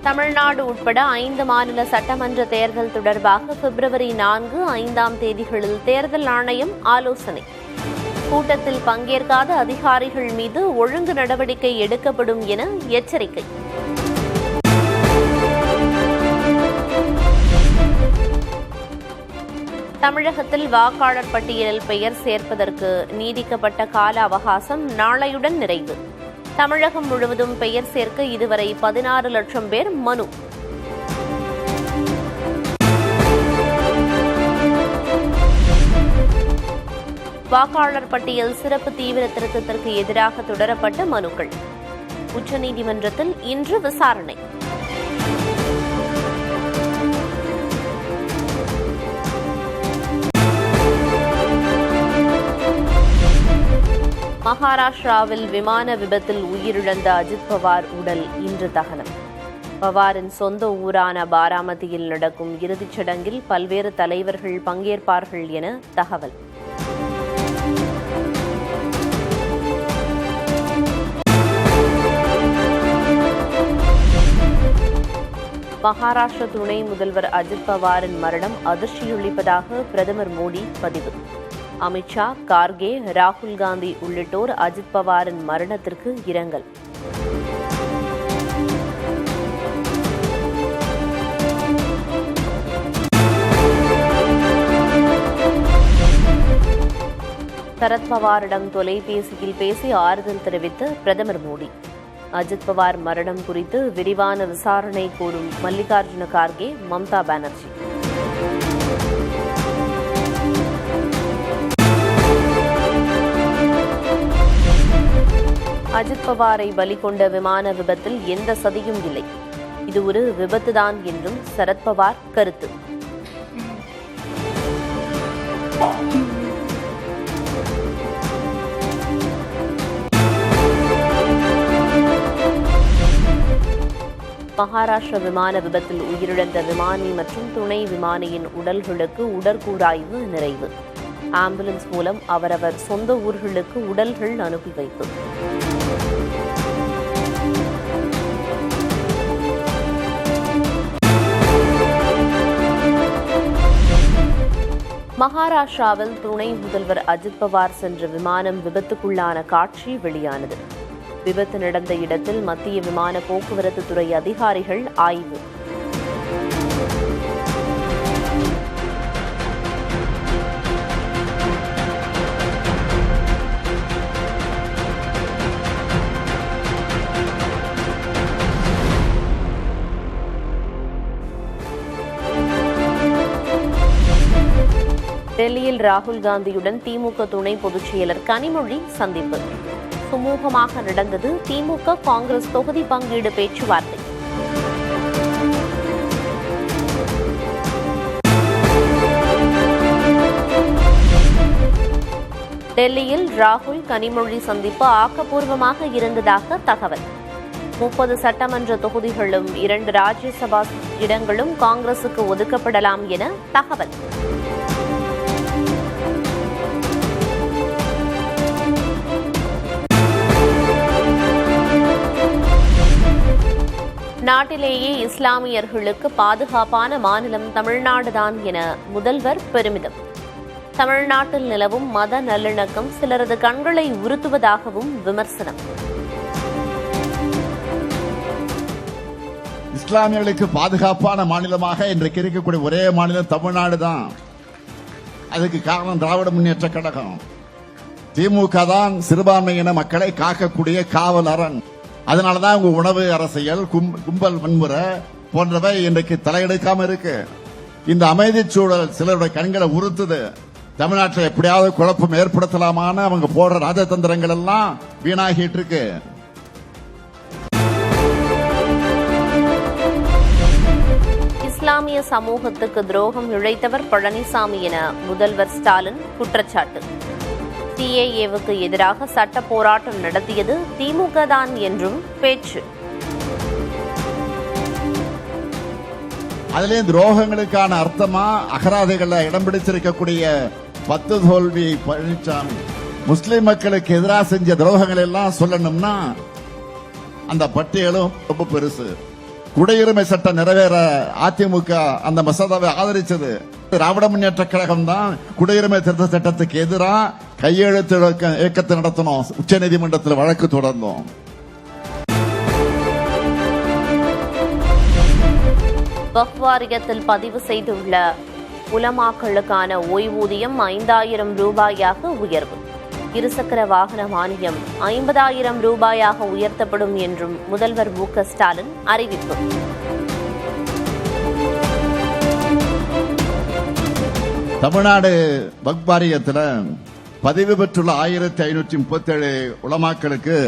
தமிழ்நாடு உட்பட 5 மாநில சட்டமன்ற தேர்தல் தொடர்பாக பிப்ரவரி 4, 5ஆம் தேதிகளில் தேர்தல் ஆணையம் ஆலோசனை. கூட்டத்தில் பங்கேற்காத அதிகாரிகள் மீது ஒழுங்கு நடவடிக்கை எடுக்கப்படும் என எச்சரிக்கை. தமிழகத்தில் வாக்காளர் பட்டியலில் பெயர் சேர்ப்பதற்கு நீடிக்கப்பட்ட கால அவகாசம் நாளையுடன் நிறைவு. தமிழகம் முழுவதும் பெயர் சேர்க்க இதுவரை 16 லட்சம் பேர் மனு. வாக்காளர் பட்டியல் சிறப்பு தீவிர திருத்தத்திற்கு எதிராக தொடரப்பட்ட மனுக்கள் உச்சநீதிமன்றத்தில் இன்று விசாரணை. மகாராஷ்டிராவில் விமான விபத்தில் உயிரிழந்த அஜித் பவார் உடல் இன்று தகனம். பவாரின் சொந்த ஊரான பாராமதியில் நடக்கும் இறுதிச் சடங்கில் பல்வேறு தலைவர்கள் பங்கேற்பார்கள் என தகவல். மகாராஷ்டிர துணை முதல்வர் அஜித் பவாரின் மரணம் அதிர்ச்சியளிப்பதாக பிரதமர் மோடி பதிவு. அமித்ஷா, கார்கே, ராகுல் காந்தி உள்ளிட்டோர் அஜித் பவாரின் மரணத்திற்கு இரங்கல். சரத்பவாரிடம் தொலைபேசியில் பேசி ஆறுதல் தெரிவித்த பிரதமர் மோடி. அஜித் பவார் மரணம் குறித்து விரிவான விசாரணை கோரும் மல்லிகார்ஜுன கார்கே, மம்தா பானர்ஜி. அஜித் பவாரை பலி கொண்ட விமான விபத்தில் எந்த சதியும் இல்லை, இது ஒரு விபத்துதான் என்றும் சரத்பவார் கருத்து. மகாராஷ்டிர விமான விபத்தில் உயிரிழந்த விமானி மற்றும் துணை விமானியின் உடல்களுக்கு உடற்கூறாய்வு நிறைவு. ஆம்புலன்ஸ் மூலம் அவரவர் சொந்த ஊர்களுக்கு உடல்கள் அனுப்பி வைப்பு. மகாராஷ்டிராவில் துணை முதல்வர் அஜித் பவார் சென்ற விமானம் விபத்துக்குள்ளான காட்சி வெளியானது. விபத்து நடந்த இடத்தில் மத்திய விமான போக்குவரத்து துறை அதிகாரிகள் ஆய்வு. டெல்லியில் ராகுல் காந்தியுடன் திமுக துணை பொதுச் செயலர் கனிமொழி சந்திப்பு. சுமூகமாக நடந்தது திமுக காங்கிரஸ் தொகுதி பங்கீடு பேச்சுவார்த்தை. டெல்லியில் ராகுல் கனிமொழி சந்திப்பு ஆக்கப்பூர்வமாக இருந்ததாக தகவல். 30 சட்டமன்ற தொகுதிகளும் 2 ராஜ்யசபா இடங்களும் காங்கிரசுக்கு ஒதுக்கப்படலாம் என தகவல். நாட்டிலேயே இஸ்லாமியர்களுக்கு பாதுகாப்பான மாநிலம் தமிழ்நாடுதான் என முதல்வர் பெருமிதம். தமிழ்நாட்டில் நிலவும் மத நல்லிணக்கம் சிலரது கண்களை உறுத்துவதாகவும் விமர்சனம். இஸ்லாமியர்களுக்கு பாதுகாப்பான மாநிலமாக இன்றைக்கு இருக்கக்கூடிய ஒரே மாநிலம் தமிழ்நாடு தான். அதுக்கு காரணம் திராவிட முன்னேற்ற கழகம். திமுக தான் சிறுபான்மையின மக்களை காக்கக்கூடிய காவல் அரண். அதனாலதான் உங்க உணவு அரசியல், கும்பல் வன்முறை போன்றவை இன்றைக்கு தலையெடுக்காம இருக்கு. இந்த அமைதி சூழல் சிலருடைய கண்களை உறுத்துது. தமிழ்நாட்டில் எப்படியாவது குழப்பம் ஏற்படுத்தலாமான அவங்க போடுற ராஜதந்திரங்கள் எல்லாம் வீணாகிட்டு இருக்கு. இஸ்லாமிய சமூகத்துக்கு துரோகம் இழைத்தவர் பழனிசாமி என முதல்வர் ஸ்டாலின் குற்றச்சாட்டு. சிஏஏவுக்கு எதிராக சட்ட போராட்டம் நடத்தியது திமுக தான் என்றும் பேச்சு. அதிலே துரோகங்களுக்கான அர்த்தமா அகராதைகள்ல இடம் பிடிச்சிருக்கக்கூடிய 10 தோல்வி பழனிசாமி முஸ்லிம் மக்களுக்கு எதிராக செஞ்ச துரோகங்கள் எல்லாம் சொல்லணும்னா அந்த பட்டியலும் ரொம்ப பெருசு. குடியுரிமை சட்டம் நிறைவேற அதிமுக அந்த மசோதாவை ஆதரிச்சது. திராவிட முன்னேற்ற கழகம் தான் குடியுரிமை திருத்த சட்டத்துக்கு எதிராக கையெழுத்து இயக்கத்தை நடத்தணும். உச்ச நீதிமன்றத்தில் வழக்கு தொடர்ந்தோம். வக்ஃப் வாரியத்தில் பதிவு செய்துள்ள உலமாக்களுக்கான ஓய்வூதியம் 5000 ரூபாயாக உயர்வு. இருசக்கர வாகன மானியம் 50,000 ரூபாயாக உயர்த்தப்படும் என்றும் முதல்வர் மு.க. ஸ்டாலின் அறிவிப்பு. தமிழ்நாடு வக்ஃப் வாரியத்தில் பதிவு பெற்றுள்ள 1537 உலமாக்களுக்கு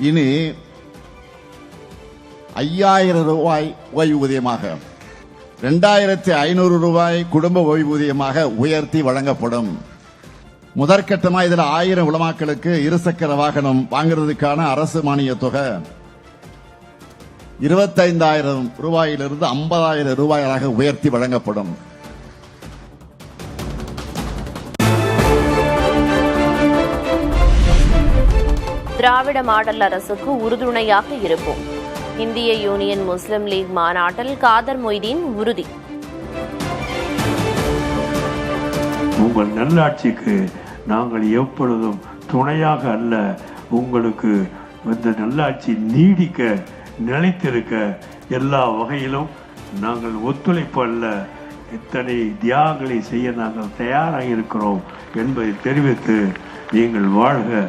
இனி 5000 ரூபாய் ஓய்வூதியமாக 2500 ரூபாய் குடும்ப ஓய்வூதியமாக உயர்த்தி வழங்கப்படும். முதற்கட்டமாக இதில் 1000 உலமாக்களுக்கு இருசக்கர வாகனம் வாங்குறதுக்கான அரசு மானிய தொகை 25,000 ரூபாயிலிருந்து 50,000 ரூபாயாக உயர்த்தி வழங்கப்படும். திராவிட மாடல் அரசுக்கு உறுதுணையாக இருப்போம். இந்திய யூனியன் முஸ்லிம் லீக் மாநாட்டில் காதர் மொய்தீன் உறுதி. உங்கள் நல்லாட்சிக்கு நாங்கள் எப்பொழுதும் துணையாக அல்ல, உங்களுக்கு இந்த நல்லாட்சி நீடிக்க நிலைத்திருக்க எல்லா வகையிலும் நாங்கள் ஒத்துழைப்பு அல்ல, இத்தனை தியாகங்களை செய்ய நாங்கள் தயாராக இருக்கிறோம் என்பதை தெரிவித்து நீங்கள் வாழ்க,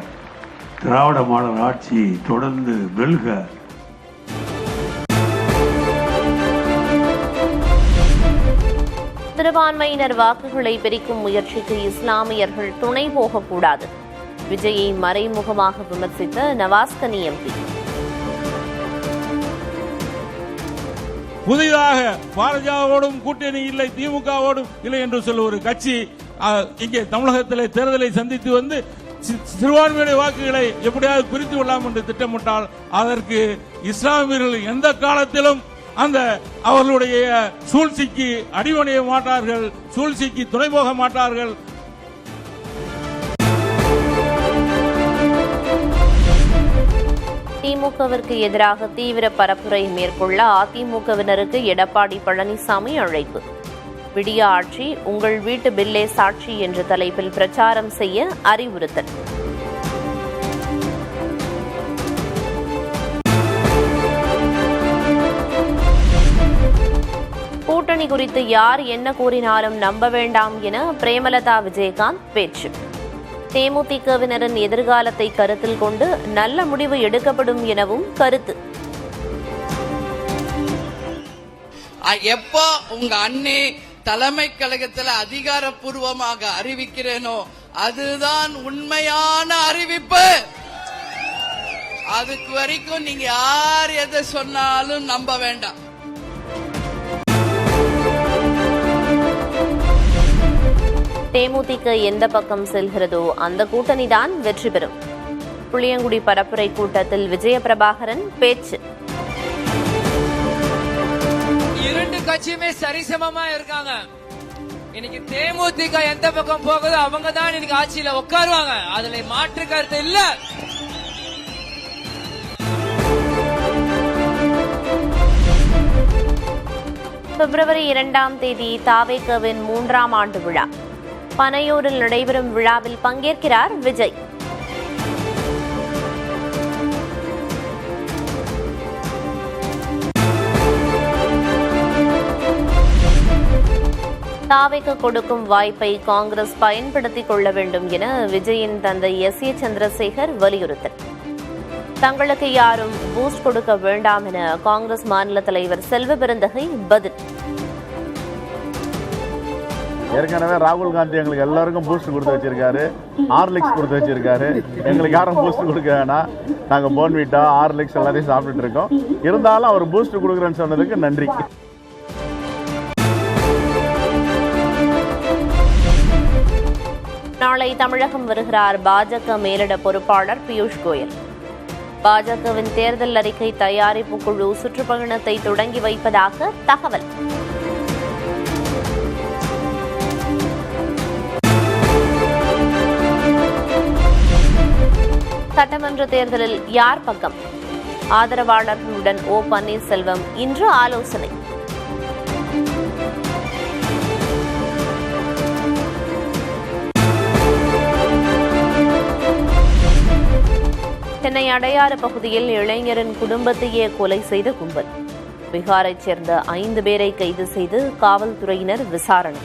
திராவிட மாடல் ஆட்சி தொடர்ந்து வெல்க. சிறுபான்மையினர் வாக்குகளை பிரிக்கும் முயற்சிக்கு இஸ்லாமியர்கள் துணை போகக்கூடாது. விஜயை மறைமுகமாக விமர்சித்த நவாஸ்கனி எம்பி. புதிதாக பாரதியோடும் கூட்டணி இல்லை, திமுகவோடும் இல்லை என்று சொல்ல ஒரு கட்சி இங்கே தமிழகத்திலே தேர்தலை சந்தித்து வந்து சிறுபான்மையுடைய வாக்குகளை எப்படியாவது பிரித்து கொள்ளலாம் என்று திட்டமிட்டால் அதற்கு இஸ்லாமியர்கள் எந்த காலத்திலும் அந்த அவர்களுடைய சூழ்ச்சிக்கு அடிபணிய மாட்டார்கள், சூழ்ச்சிக்கு துணை போக மாட்டார்கள். திமுகவிற்கு எதிராக தீவிர பரப்புரை மேற்கொள்ள அதிமுகவினருக்கு எடப்பாடி பழனிசாமி அழைப்பு. விடிய ஆட்சி உங்கள் வீட்டு பில்லே சாட்சி என்ற தலைப்பில் பிரச்சாரம் செய்ய அறிவுறுத்தல். கூட்டணி குறித்து யார் என்ன கூறினாலும் நம்ப வேண்டாம் என பிரேமலதா விஜயகாந்த் பேச்சு. தேமுதிகவினரின் எதிர்காலத்தை கருத்தில் கொண்டு நல்ல முடிவு எடுக்கப்படும் எனவும் கருத்து. எப்போ உங்க அண்ணே தலைமை கழகத்தில் அதிகாரப்பூர்வமாக அறிவிக்கிறேனோ அதுதான் உண்மையான அறிவிப்பு. அதுக்கு வரைக்கும் நீங்க யார் எதை சொன்னாலும் நம்ப வேண்டாம். தேமுதிக எந்த பக்கம் செல்கிறதோ அந்த கூட்டணிதான் வெற்றி பெறும். புளியங்குடி பரப்புரை கூட்டத்தில் விஜயபிரபாகரன் பேச்சு. இரண்டு கட்சியுமே சரிசமமா இருக்காங்க. இன்னைக்கு தேமுதிக எந்த பக்கம் போகுதோ அவங்க தான் இன்னைக்கு ஆட்சியில உட்காருவாங்க. அதுல மாற்று கருத்து இல்ல. பிப்ரவரி 2ஆம் தேதி தாவேகவின் 3ஆம் ஆண்டு விழா. பனையூரில் நடைபெறும் விழாவில் பங்கேற்கிறார் விஜய். தாவேக கொடுக்கும் வாய்ப்பை காங்கிரஸ் பயன்படுத்திக் கொள்ள வேண்டும் என விஜயின் தந்தை எஸ். ஏ. சந்திரசேகர் வலியுறுத்தல். தங்களுக்கு யாரும் பூஸ்ட் கொடுக்க வேண்டாம் என காங்கிரஸ் மாநில தலைவர் செல்வ பெருந்தகை பதில். ஏற்கனவே ராகுல் காந்தி எங்களுக்கு எல்லாருக்கும் பூஸ்ட் கொடுத்து வச்சிருக்காரு, ஹார்லிக்ஸ் கொடுத்து வச்சிருக்காரு. எங்களுக்கு யாரும் பூஸ்ட் கொடுக்க வேணாம், நாங்கள் போன்விட்டா ஹார்லிக்ஸ் எல்லாத்தையும் சாப்பிட்டுட்டு இருக்கோம். இருந்தாலும் அவர் பூஸ்ட் கொடுக்குறேன்னு சொன்னதுக்கு நன்றி. நாளை தமிழகம் வருகிறார் பாஜக மேலிட பொறுப்பாளர் பியூஷ் கோயல். பாஜகவின் தேர்தல் அறிக்கை தயாரிப்பு குழு சுற்றுப்பயணத்தை தொடங்கி வைப்பதாக தகவல். சட்டமன்ற தேர்தலில் யார் பக்கம்? ஆதரவாளர்களுடன் ஓ பன்னீர்செல்வம் இன்று ஆலோசனை. சென்னை அடையாறு பகுதியில் இளைஞரின் குடும்பத்தையே கொலை செய்த கும்பல். பீகாரைச் சேர்ந்த 5 பேரை கைது செய்து காவல்துறையினர் விசாரணை.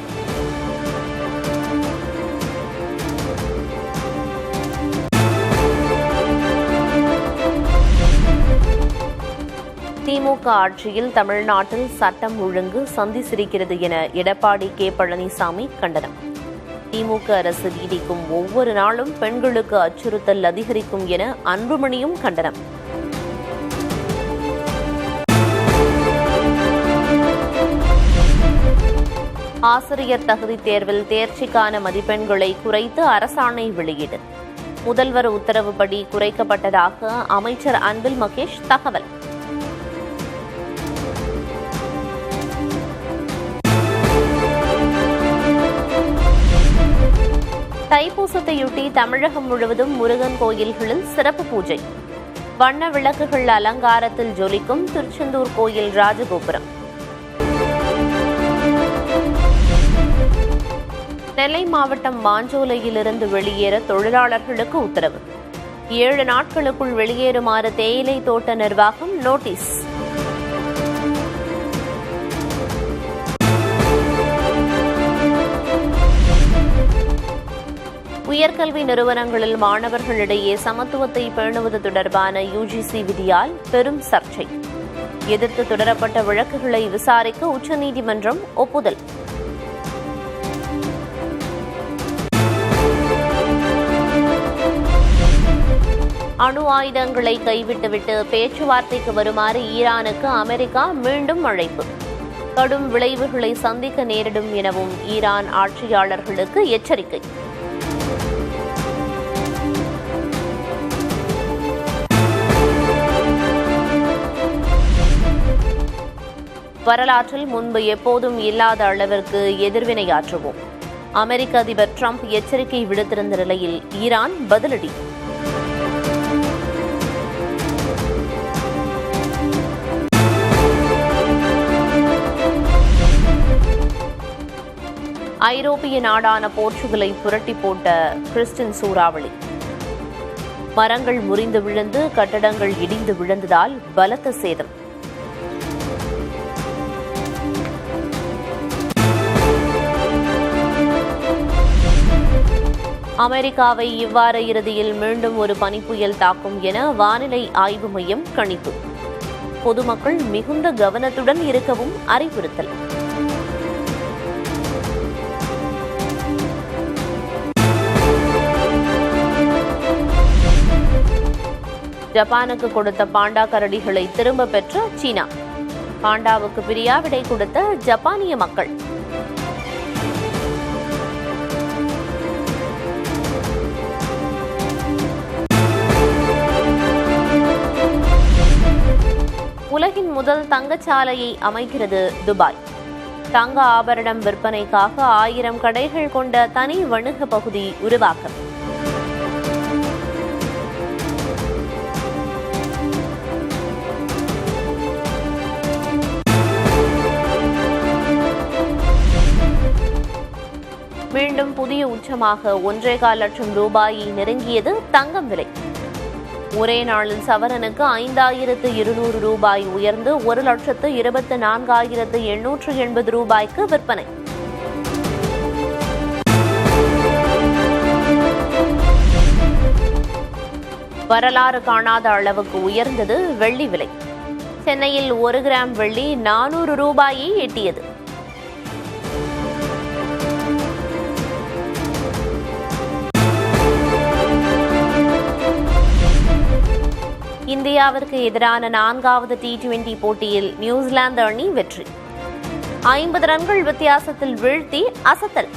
திமுக ஆட்சியில் தமிழ்நாட்டில் சட்டம் ஒழுங்கு சந்தி சிரிக்கிறது என எடப்பாடி கே பழனிசாமி கண்டனம். திமுக அரசு நீடிக்கும் ஒவ்வொரு நாளும் பெண்களுக்கு அச்சுறுத்தல் அதிகரிக்கும் என அன்புமணியும் கண்டனம். ஆசிரியர் தகுதி தேர்வில் தேர்ச்சிக்கான மதிப்பெண்களை குறைத்து அரசாணை வெளியீடு. முதல்வர் உத்தரவுப்படி குறைக்கப்பட்டதாக அமைச்சர் அன்பில் மகேஷ் தகவல். தைப்பூசத்தையொட்டி தமிழகம் முழுவதும் முருகன் கோயில்களில் சிறப்பு பூஜை. வண்ண விளக்குகள் அலங்காரத்தில் ஜொலிக்கும் திருச்செந்தூர் கோயில் ராஜகோபுரம். நெல்லை மாவட்டம் மாஞ்சோலையிலிருந்து வெளியேற தொழிலாளர்களுக்கு உத்தரவு. 7 நாட்களுக்குள் வெளியேறுமாறு தேயிலை தோட்ட நிர்வாகம் நோட்டீஸ். உயர்கல்வி நிறுவனங்களில் மாணவர்களிடையே சமத்துவத்தை பேணுவது தொடர்பான யுஜிசி விதியால் பெரும் சர்ச்சை. எதிர்த்து தொடரப்பட்ட வழக்குகளை விசாரிக்க உச்சநீதிமன்றம் ஒப்புதல். அணு ஆயுதங்களை கைவிட்டுவிட்டு பேச்சுவார்த்தைக்கு வருமாறு ஈரானுக்கு அமெரிக்கா மீண்டும் அழைப்பு. கடும் விளைவுகளை சந்திக்க நேரிடும் எனவும் ஈரான் ஆட்சியாளர்களுக்கு எச்சரிக்கை. வரலாற்றில் முன்பு எப்போதும் இல்லாத அளவிற்கு எதிர்வினையாற்றுவோம். அமெரிக்க அதிபர் டிரம்ப் எச்சரிக்கை விடுத்திருந்த நிலையில் ஈரான் பதிலடி. ஐரோப்பிய நாடான போர்ச்சுகலை புரட்டி போட்ட கிறிஸ்டின் சூறாவளி. மரங்கள் முறிந்து விழுந்து கட்டடங்கள் இடிந்து விழுந்ததால் பலத்த சேதம். அமெரிக்காவை இவ்வார இறுதியில் மீண்டும் ஒரு பனிப்புயல் தாக்கும் என வானிலை ஆய்வு மையம் கணிப்பு. பொதுமக்கள் மிகுந்த கவனத்துடன் இருக்கவும் அறிவுறுத்தல். ஜப்பானுக்கு கொடுத்த பாண்டா கரடிகளை திரும்ப பெற்ற சீனா. பாண்டாவுக்கு பிரியாவிடை கொடுத்த ஜப்பானிய மக்கள். உலகின் முதல் தங்கச்சாலையை அமைக்கிறது துபாய். தங்க ஆபரணம் விற்பனைக்காக 1000 கடைகள் கொண்ட தனி வணிக பகுதி உருவாக்கம். மீண்டும் புதிய உச்சமாக 1.25 லட்சம் ரூபாயை நெருங்கியது தங்கம் விலை. ஒரே நாளில் சவரனுக்கு 5200 ரூபாய் உயர்ந்து 1,24,880 ரூபாய்க்கு விற்பனை. வரலாறு காணாத அளவுக்கு உயர்ந்தது வெள்ளி விலை. சென்னையில் 1 கிராம் வெள்ளி 400 ரூபாயை எட்டியது. இந்தியாவிற்கு எதிரான 4வது T20 போட்டியில் நியூசிலாந்து அணி வெற்றி. 50 ரன்கள் வித்தியாசத்தில் வீழ்த்தி அசத்தல்.